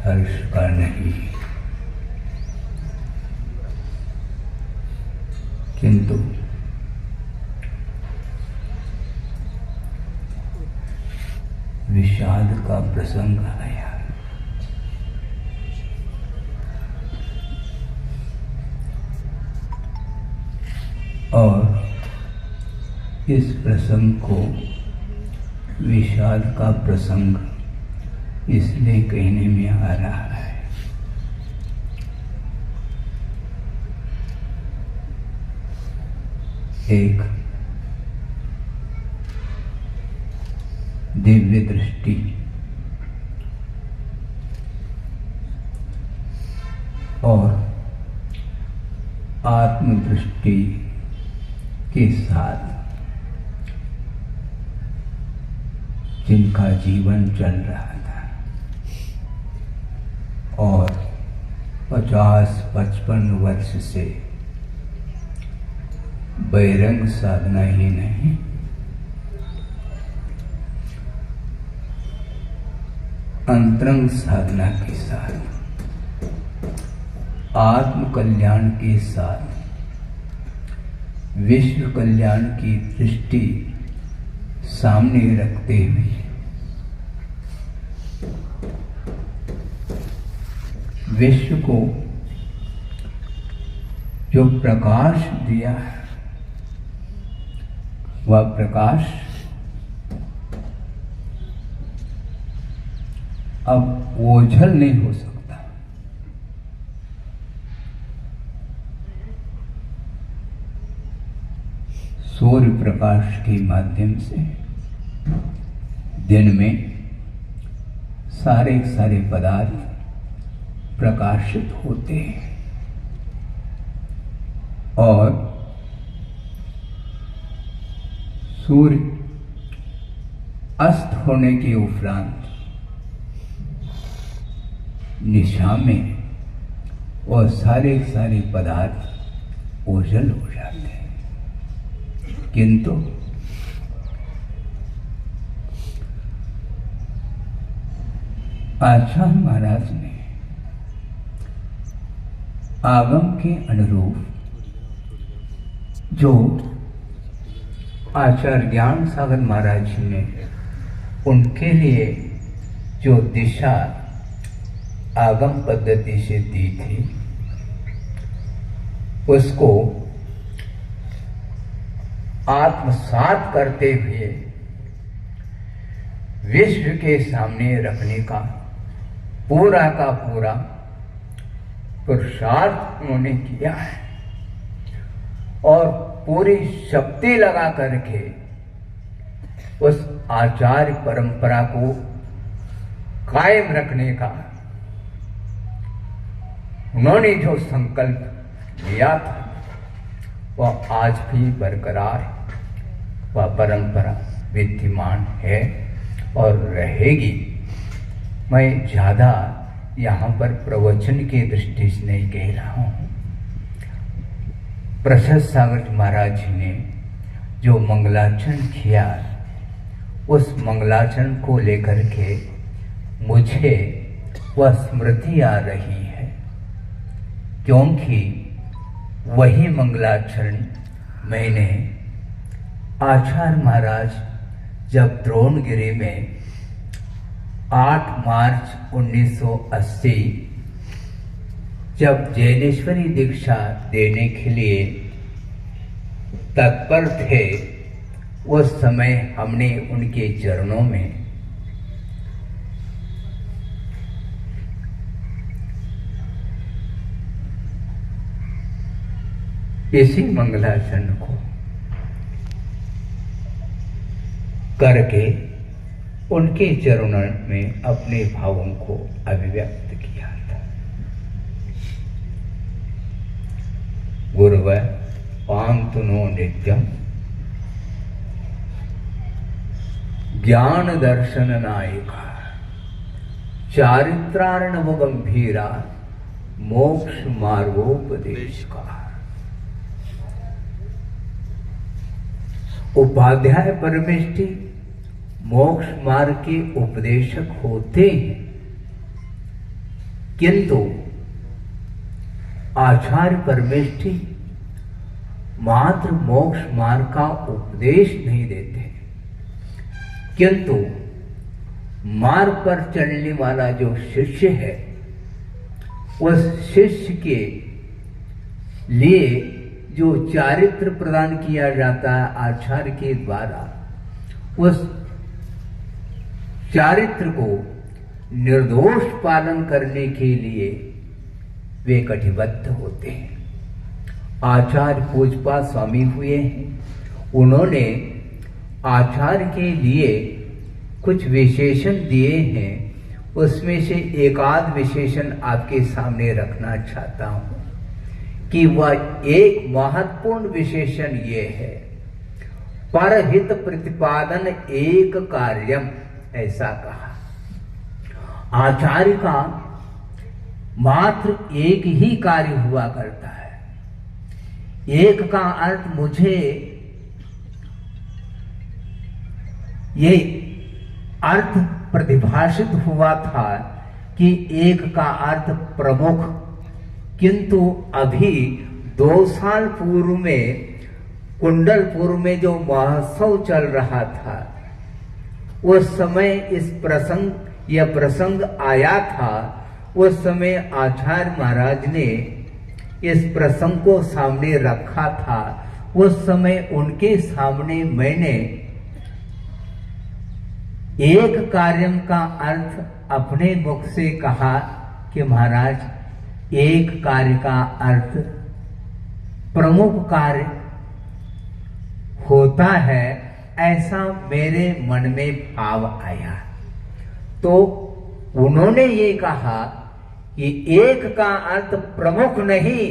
हर्ष का नहीं, किंतु विषाद का प्रसंग आया। और इस प्रसंग को विषाद का प्रसंग इसलिए कहने में आ रहा है, एक दिव्य दृष्टि और आत्मदृष्टि के साथ जिनका जीवन चल रहा था और 50-55 वर्ष से बहिरंग साधना ही नहीं, अंतरंग साधना के साथ, आत्म कल्याण के साथ विश्व कल्याण की दृष्टि सामने रखते हुए विश्व को जो प्रकाश दिया है, वह प्रकाश अब ओझल नहीं हो सकता। सूर्य प्रकाश के माध्यम से दिन में सारे पदार्थ प्रकाशित होते हैं और सूर्य अस्त होने के उपरांत निशा में और सारे पदार्थ ओझल हो जाते हैं। किंतु आचार्य महाराज ने आगम के अनुरूप जो आचार्य ज्ञान सागर महाराज जी ने उनके लिए जो दिशा आगम पद्धति से दी थी, उसको आत्मसात करते हुए विश्व के सामने रखने का पूरा का पूरा पुरुषार्थ उन्होंने किया है और पूरी शक्ति लगा करके उस आचार्य परंपरा को कायम रखने का उन्होंने जो संकल्प लिया था वह आज भी बरकरार है। वह परंपरा विद्यमान है और रहेगी। मैं ज्यादा यहाँ पर प्रवचन की दृष्टि से नहीं कह रहा हूँ। प्रसाद सागर महाराज जी ने जो मंगलाचरण किया, उस मंगलाचरण को लेकर के मुझे वह स्मृति आ रही है, क्योंकि वही मंगलाचरण मैंने आचार्य महाराज जब द्रोणगिरी में 8 मार्च 1980 जब जैनेश्वरी दीक्षा देने के लिए तत्पर थे, उस समय हमने उनके चरणों में इसी मंगलाचरण को करके उनके चरणों में अपने भावों को अभिव्यक्त किया था। गुरुव पांतुनो नित्यम ज्ञान दर्शन नायिका चारित्रार्णव गंभीरा मोक्ष मार्गोपदेश का। उपाध्याय परमेष्ठी मोक्ष मार्ग के उपदेशक होते हैं, किंतु आचार्य परमेष्ठी मात्र मोक्ष मार्ग का उपदेश नहीं देते, किंतु मार्ग पर चलने वाला जो शिष्य है उस शिष्य के लिए जो चारित्र प्रदान किया जाता है आचार्य के द्वारा, उस चारित्र को निर्दोष पालन करने के लिए वे कटिबद्ध होते हैं। आचार्य पूजपाद स्वामी हुए हैं, उन्होंने आचार्य के लिए कुछ विशेषण दिए हैं, उसमें से एक आध विशेषण आपके सामने रखना चाहता हूं कि वह एक महत्वपूर्ण विशेषण ये है, परहित प्रतिपादन एक कार्यम, ऐसा कहा। आचार्य का मात्र एक ही कार्य हुआ करता है। एक का अर्थ मुझे ये अर्थ प्रतिभाषित हुआ था कि एक का अर्थ प्रमुख, किंतु अभी 2 साल पूर्व में कुंडलपुर में जो महोत्सव चल रहा था, उस समय इस प्रसंग आया था। उस समय आचार्य महाराज ने इस प्रसंग को सामने रखा था। उस समय उनके सामने मैंने एक कार्यम का अर्थ अपने मुख से कहा कि महाराज एक कार्य का अर्थ प्रमुख कार्य होता है, ऐसा मेरे मन में भाव आया। तो उन्होंने ये कहा कि एक का अर्थ प्रमुख नहीं